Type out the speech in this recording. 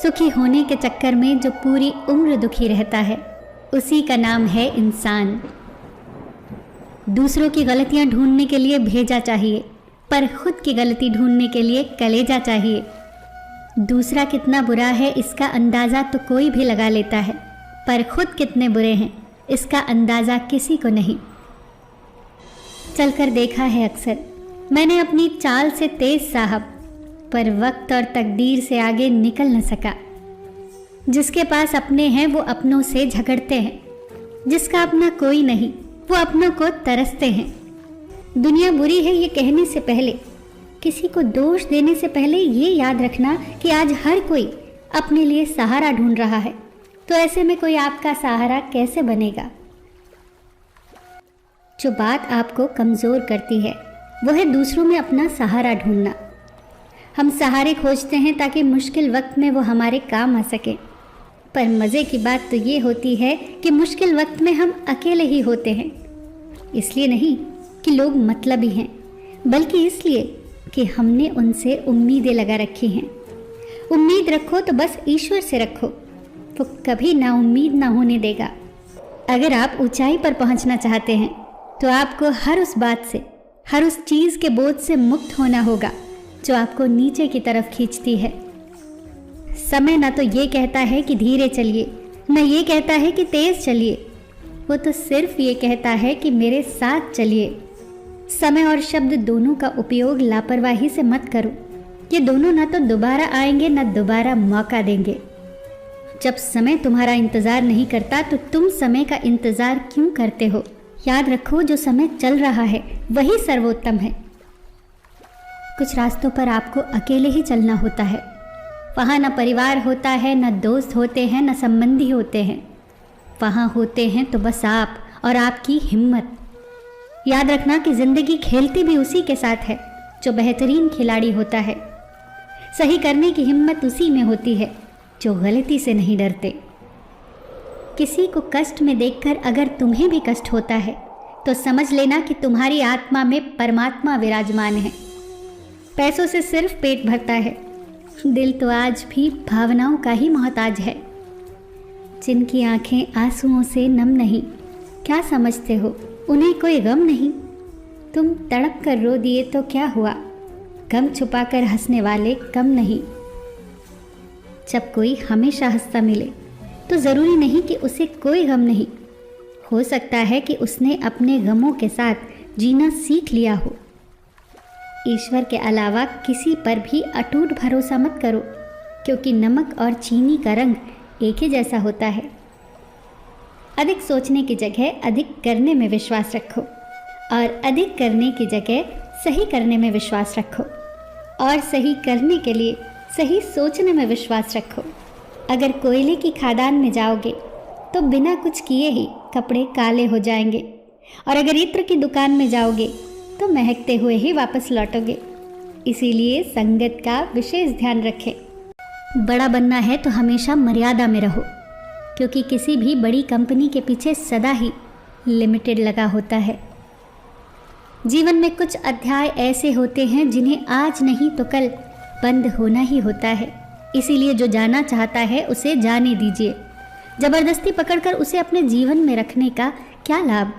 सुखी होने के चक्कर में जो पूरी उम्र दुखी रहता है, उसी का नाम है इंसान। दूसरों की गलतियां ढूंढने के लिए भेजा चाहिए, पर खुद की गलती ढूंढने के लिए कलेजा चाहिए। दूसरा कितना बुरा है इसका अंदाज़ा तो कोई भी लगा लेता है, पर खुद कितने बुरे हैं इसका अंदाज़ा किसी को नहीं। चलकर देखा है अक्सर मैंने अपनी चाल से तेज साहब, पर वक्त और तकदीर से आगे निकल न सका। जिसके पास अपने हैं वो अपनों से झगड़ते हैं, जिसका अपना कोई नहीं वो अपनों को तरसते हैं। दुनिया बुरी है ये कहने से पहले, किसी को दोष देने से पहले ये याद रखना कि आज हर कोई अपने लिए सहारा ढूंढ रहा है, तो ऐसे में कोई आपका सहारा कैसे बनेगा। जो बात आपको कमज़ोर करती है वो है दूसरों में अपना सहारा ढूंढना। हम सहारे खोजते हैं ताकि मुश्किल वक्त में वो हमारे काम आ सके, पर मज़े की बात तो ये होती है कि मुश्किल वक्त में हम अकेले ही होते हैं। इसलिए नहीं कि लोग मतलबी हैं, बल्कि इसलिए कि हमने उनसे उम्मीदें लगा रखी हैं। उम्मीद रखो तो बस ईश्वर से रखो, वो कभी नाउम्मीद ना होने देगा। अगर आप ऊंचाई पर पहुंचना चाहते हैं तो आपको हर उस बात से, हर उस चीज़ के बोझ से मुक्त होना होगा जो आपको नीचे की तरफ खींचती है। समय ना तो ये कहता है कि धीरे चलिए, न ये कहता है कि तेज चलिए, वो तो सिर्फ ये कहता है कि मेरे साथ चलिए। समय और शब्द दोनों का उपयोग लापरवाही से मत करो, ये दोनों ना तो दोबारा आएंगे न दोबारा मौका देंगे। जब समय तुम्हारा इंतज़ार नहीं करता तो तुम समय का इंतज़ार क्यों करते हो। याद रखो जो समय चल रहा है वही सर्वोत्तम है। कुछ रास्तों पर आपको अकेले ही चलना होता है, वहाँ न परिवार होता है, न दोस्त होते हैं, न संबंधी होते हैं। वहाँ होते हैं तो बस आप और आपकी हिम्मत। याद रखना कि ज़िंदगी खेलती भी उसी के साथ है जो बेहतरीन खिलाड़ी होता है। सही करने की हिम्मत उसी में होती है जो गलती से नहीं डरते। किसी को कष्ट में देखकर अगर तुम्हें भी कष्ट होता है तो समझ लेना कि तुम्हारी आत्मा में परमात्मा विराजमान है। पैसों से सिर्फ पेट भरता है, दिल तो आज भी भावनाओं का ही मोहताज है। जिनकी आंखें आंसुओं से नम नहीं, क्या समझते हो उन्हें कोई गम नहीं। तुम तड़प कर रो दिए तो क्या हुआ, गम छुपाकर हंसने वाले कम नहीं। जब कोई हमेशा हंसता मिले तो ज़रूरी नहीं कि उसे कोई गम नहीं, हो सकता है कि उसने अपने गमों के साथ जीना सीख लिया हो। ईश्वर के अलावा किसी पर भी अटूट भरोसा मत करो, क्योंकि नमक और चीनी का रंग एक ही जैसा होता है। अधिक सोचने की जगह अधिक करने में विश्वास रखो, और अधिक करने की जगह सही करने में विश्वास रखो, और सही करने के लिए सही सोचने में विश्वास रखो। अगर कोयले की खादान में जाओगे तो बिना कुछ किए ही कपड़े काले हो जाएंगे, और अगर इत्र की दुकान में जाओगे तो महकते हुए ही वापस लौटोगे। इसीलिए संगत का विशेष ध्यान रखें। बड़ा बनना है तो हमेशा मर्यादा में रहो, क्योंकि किसी भी बड़ी कंपनी के पीछे सदा ही लिमिटेड लगा होता है। जीवन में कुछ अध्याय ऐसे होते हैं जिन्हें आज नहीं तो कल बंद होना ही होता है। इसीलिए जो जाना चाहता है उसे जाने दीजिए। जबरदस्ती पकड़कर उसे अपने जीवन में रखने का क्या लाभ।